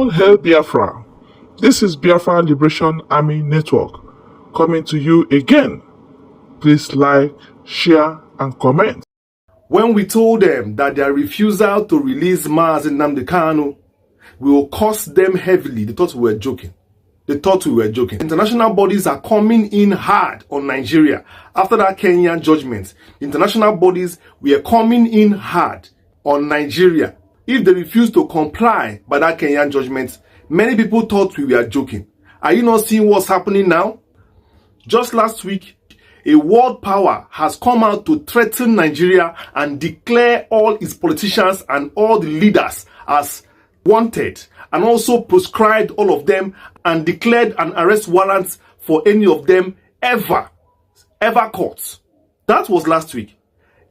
All hail Biafra. This is Biafra Liberation Army Network coming to you again. Please like, share, and comment. When we told them that their refusal to release Mazi Nnamdi Kanu will cost them heavily, they thought we were joking. International bodies are coming in hard on Nigeria. After that Kenyan judgment, international bodies were coming in hard on Nigeria. If they refuse to comply by that Kenyan judgment, many people thought we were joking. Are you not seeing what's happening now? Just last week, a world power has come out to threaten Nigeria and declare all its politicians and all the leaders as wanted, and also proscribed all of them and declared an arrest warrant for any of them ever caught. That was last week.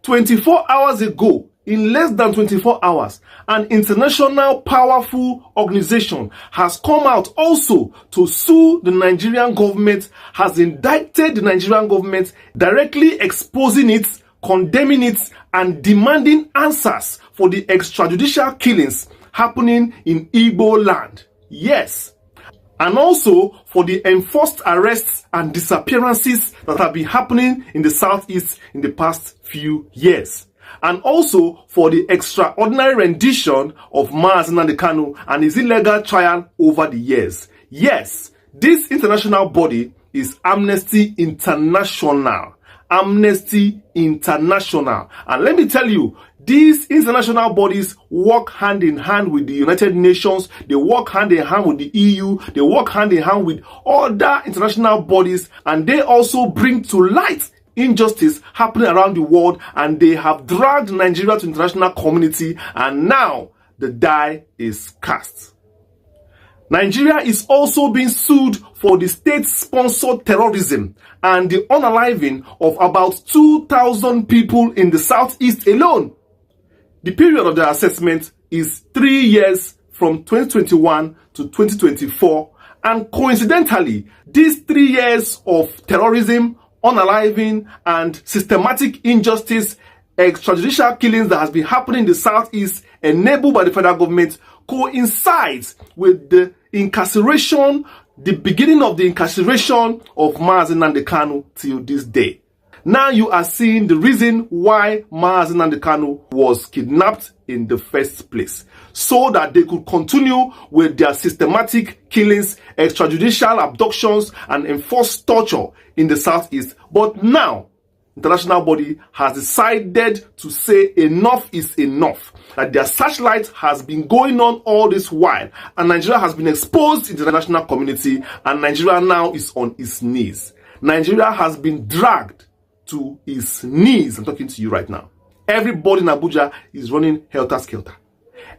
24 hours ago, in less than 24 hours, an international powerful organization has come out also to sue the Nigerian government, has indicted the Nigerian government, directly exposing it, condemning it, and demanding answers for the extrajudicial killings happening in Igbo land. Yes. And also for the enforced arrests and disappearances that have been happening in the southeast in the past few years. And also for the extraordinary rendition of Mazi Nnamdi Kanu and his illegal trial over the years. Yes, this international body is Amnesty International. Amnesty International. And let me tell you, these international bodies work hand in hand with the United Nations, they work hand in hand with the EU, they work hand in hand with other international bodies, and they also bring to light injustice happening around the world, and they have dragged Nigeria to the international community, and now the die is cast. Nigeria is also being sued for the state-sponsored terrorism and the unaliving of about 2,000 people in the southeast alone. The period of the assessment is 3 years from 2021 to 2024, and coincidentally, these 3 years of terrorism, unaliving, and systematic injustice, extrajudicial killings that has been happening in the southeast, enabled by the federal government, coincides with the incarceration, the beginning of the incarceration of Mazi Nnamdi Kanu till this day. Now you are seeing the reason why Mazi Nnamdi Kanu was kidnapped in the first place, so that they could continue with their systematic killings, extrajudicial abductions, and enforced torture in the southeast. But now, international body has decided to say enough is enough, that their searchlight has been going on all this while, and Nigeria has been exposed in the international community, and Nigeria now is on its knees. Nigeria has been dragged to its knees. I'm talking to you right now. Everybody in Abuja is running helter-skelter.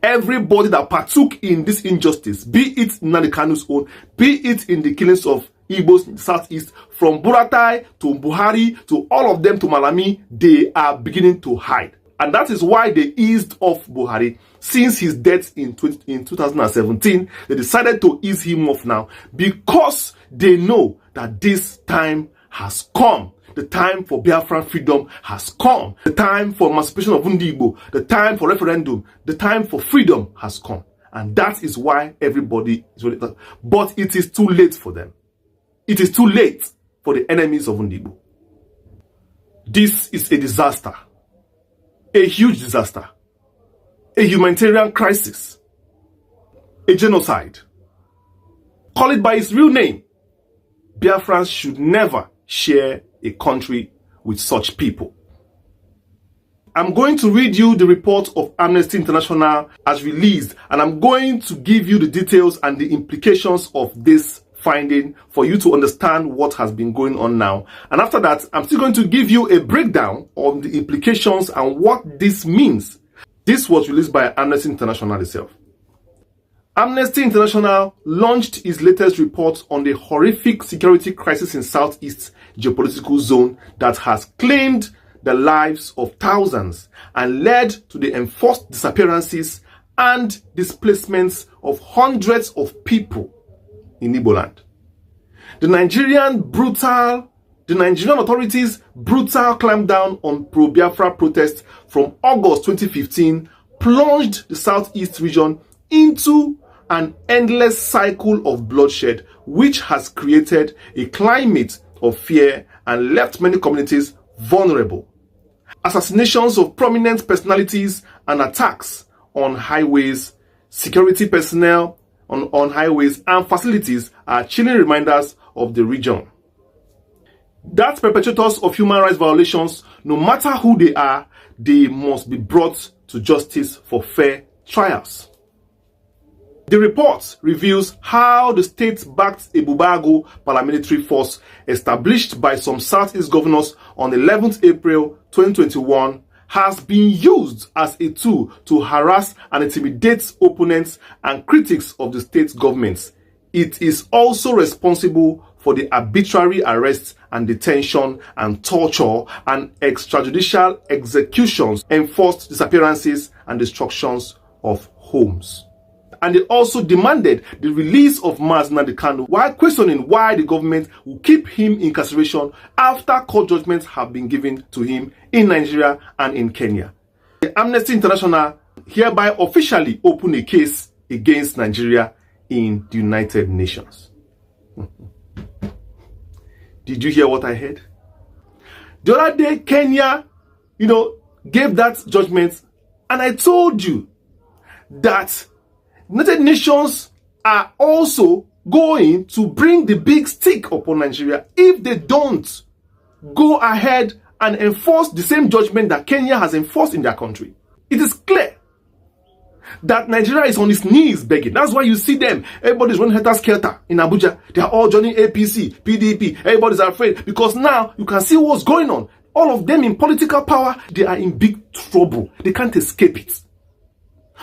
Everybody that partook in this injustice, be it Nnamdi Kanu's own, be it in the killings of Igbos in the southeast, from Buratai to Buhari to all of them to Malami, they are beginning to hide. And that is why they eased off Buhari. Since his death in 2017, they decided to ease him off now, because they know that this time has come. The time for Biafran freedom has come. The time for emancipation of Igbo, the time for referendum, the time for freedom has come. And that is why everybody is ready. But it is too late for them. It is too late for the enemies of Igbo. This is a disaster. A huge disaster. A humanitarian crisis. A genocide. Call it by its real name. Biafrans should never share a country with such people. I'm going to read you the report of Amnesty International as released, and I'm going to give you the details and the implications of this finding for you to understand what has been going on now. And after that, I'm still going to give you a breakdown on the implications and what this means. This was released by Amnesty International itself. Amnesty International launched its latest report on the horrific security crisis in Southeast geopolitical zone that has claimed the lives of thousands and led to the enforced disappearances and displacements of hundreds of people in Igbo land. The Nigerian authorities' brutal clampdown on pro-Biafra protests from August 2015 plunged the Southeast region into an endless cycle of bloodshed which has created a climate of fear and left many communities vulnerable. Assassinations of prominent personalities and attacks on highways, security personnel on highways and facilities are chilling reminders of the region. That perpetrators of human rights violations, no matter who they are, they must be brought to justice for fair trials. The report reveals how the state-backed Ebubago paramilitary force established by some Southeast governors on 11th April 2021 has been used as a tool to harass and intimidate opponents and critics of the state governments. It is also responsible for the arbitrary arrests and detention and torture and extrajudicial executions, enforced disappearances and destructions of homes. And they also demanded the release of Mazi Nnamdi Kanu while questioning why the government will keep him in incarceration after court judgments have been given to him in Nigeria and in Kenya. The Amnesty International hereby officially opened a case against Nigeria in the United Nations. Did you hear what I heard? The other day, Kenya, gave that judgment, and I told you that United Nations are also going to bring the big stick upon Nigeria if they don't go ahead and enforce the same judgment that Kenya has enforced in their country. It is clear that Nigeria is on its knees begging. That's why you see them. Everybody's running helter-skelter in Abuja. They are all joining APC, PDP. Everybody's afraid because now you can see what's going on. All of them in political power, they are in big trouble. They can't escape it.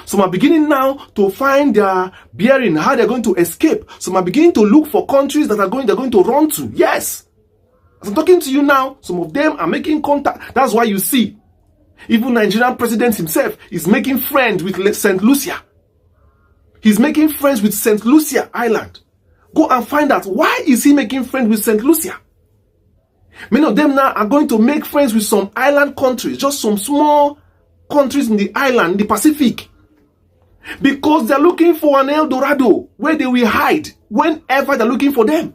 Some are beginning now to find their bearing, how they're going to escape. Some are beginning to look for countries that they're going to run to. Yes. As I'm talking to you now, some of them are making contact. That's why you see, even Nigerian president himself is making friends with St. Lucia. He's making friends with St. Lucia Island. Go and find out, why is he making friends with St. Lucia? Many of them now are going to make friends with some island countries, just some small countries in the island, in the Pacific. Because they're looking for an El Dorado where they will hide whenever they're looking for them.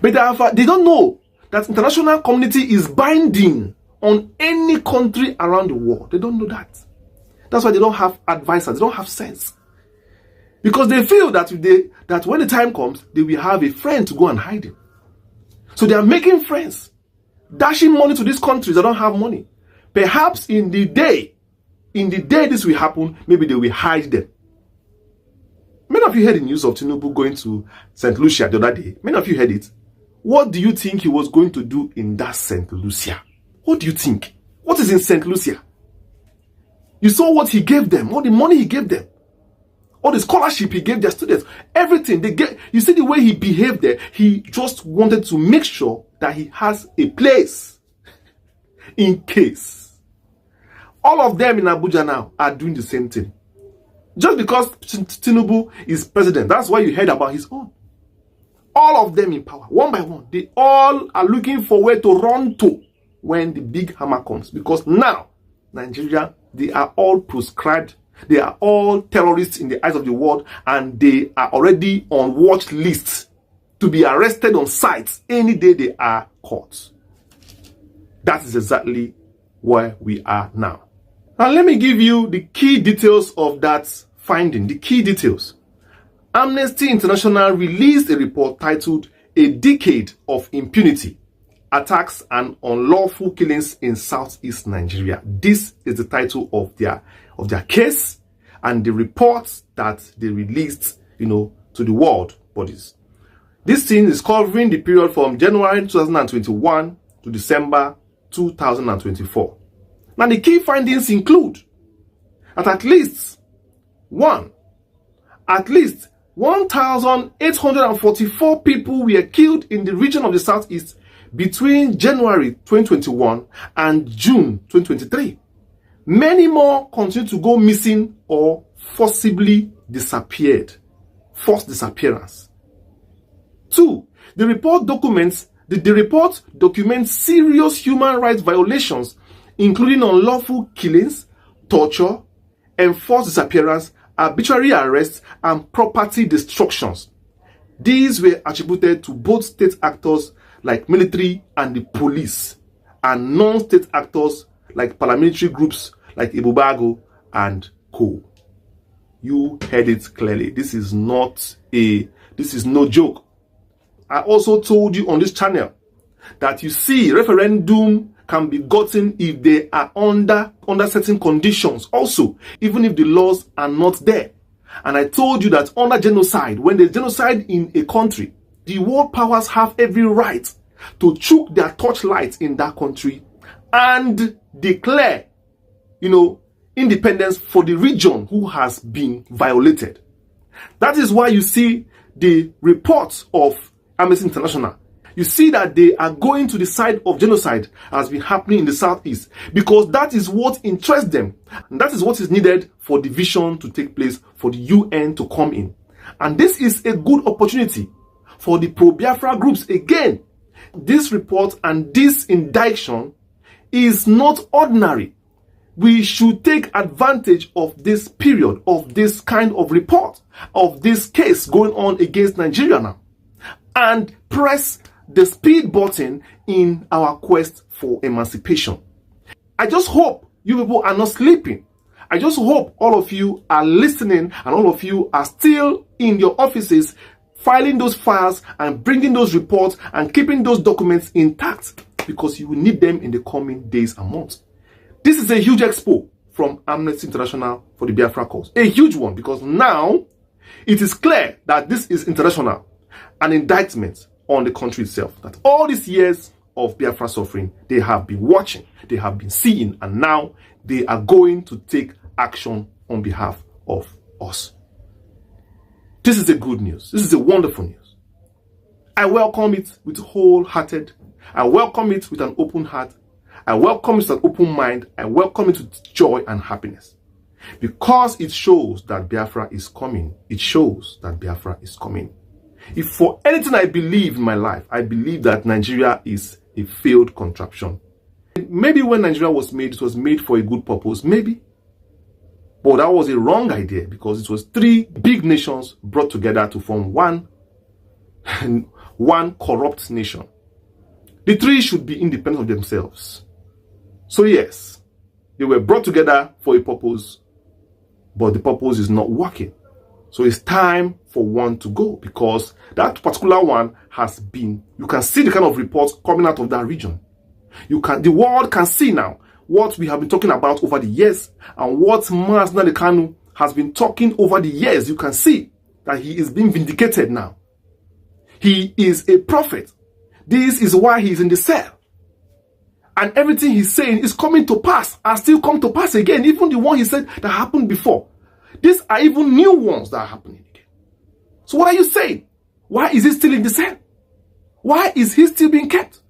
But they don't know that international community is binding on any country around the world. They don't know that. That's why they don't have advisors. They don't have sense. Because they feel that when the time comes, they will have a friend to go and hide him. So they are making friends, dashing money to these countries that don't have money. Perhaps in the day this will happen, maybe they will hide them. Many of you heard the news of Tinubu going to St. Lucia the other day. Many of you heard it. What do you think he was going to do in that St. Lucia? What do you think? What is in St. Lucia? You saw what he gave them, all the money he gave them, all the scholarship he gave their students, everything they get. You see the way he behaved there. He just wanted to make sure that he has a place in case. All of them in Abuja now are doing the same thing. Just because Tinubu is president, that's why you heard about his own. All of them in power, one by one, they all are looking for where to run to when the big hammer comes. Because now, Nigeria, they are all proscribed. They are all terrorists in the eyes of the world, and they are already on watch lists to be arrested on sight any day they are caught. That is exactly where we are now. Now, let me give you the key details of that finding, the key details. Amnesty International released a report titled "A Decade of Impunity, Attacks and Unlawful Killings in Southeast Nigeria." This is the title of their case and the reports that they released, to the world bodies. This thing is covering the period from January 2021 to December 2024. Now, the key findings include that at least 1,844 people were killed in the region of the Southeast between January 2021 and June 2023. Many more continue to go missing or forcibly disappeared. Forced disappearance. 2. The report documents serious human rights violations, including unlawful killings, torture, enforced disappearance, arbitrary arrests, and property destructions. These were attributed to both state actors like military and the police, and non-state actors like paramilitary groups like Ibubago and co. You heard it clearly. This is no joke. I also told you on this channel that you see referendum can be gotten if they are under certain conditions also, even if the laws are not there. And I told you that under genocide, when there's genocide in a country, the world powers have every right to choke their torchlights in that country and declare, independence for the region who has been violated. That is why you see the reports of Amnesty International. You see that they are going to the side of genocide has been happening in the southeast, because that is what interests them. And that is what is needed for division to take place, for the UN to come in. And this is a good opportunity for the pro-Biafra groups. Again, this report and this indiction is not ordinary. We should take advantage of this period, of this kind of report, of this case going on against Nigeria now, and press the speed button in our quest for emancipation. I just hope you people are not sleeping. I just hope all of you are listening and all of you are still in your offices filing those files and bringing those reports and keeping those documents intact, because you will need them in the coming days and months. This is a huge expo from Amnesty International for the Biafra cause. A huge one, because now it is clear that this is international, an indictment on the country itself, that all these years of Biafra suffering, they have been watching, they have been seeing, and now they are going to take action on behalf of us. This is a good news. This is a wonderful news. I welcome it with wholehearted. I welcome it with an open heart. I welcome it with an open mind. I welcome it with joy and happiness, because it shows that Biafra is coming. It shows that Biafra is coming. If for anything I believe in my life, I believe that Nigeria is a failed contraption. Maybe when Nigeria was made, it was made for a good purpose, maybe. But that was a wrong idea, because it was three big nations brought together to form one corrupt nation. The three should be independent of themselves. So yes, they were brought together for a purpose, but the purpose is not working. So it's time for one to go, because that particular one has been, you can see the kind of reports coming out of that region. The world can see now what we have been talking about over the years, and what Mazi Nnamdi Kanu has been talking over the years. You can see that he is being vindicated now. He is a prophet. This is why he is in the cell. And everything he's saying is coming to pass, and still come to pass again. Even the one he said that happened before. These are even new ones that are happening again. So what are you saying? Why is he still in the cell? Why is he still being kept?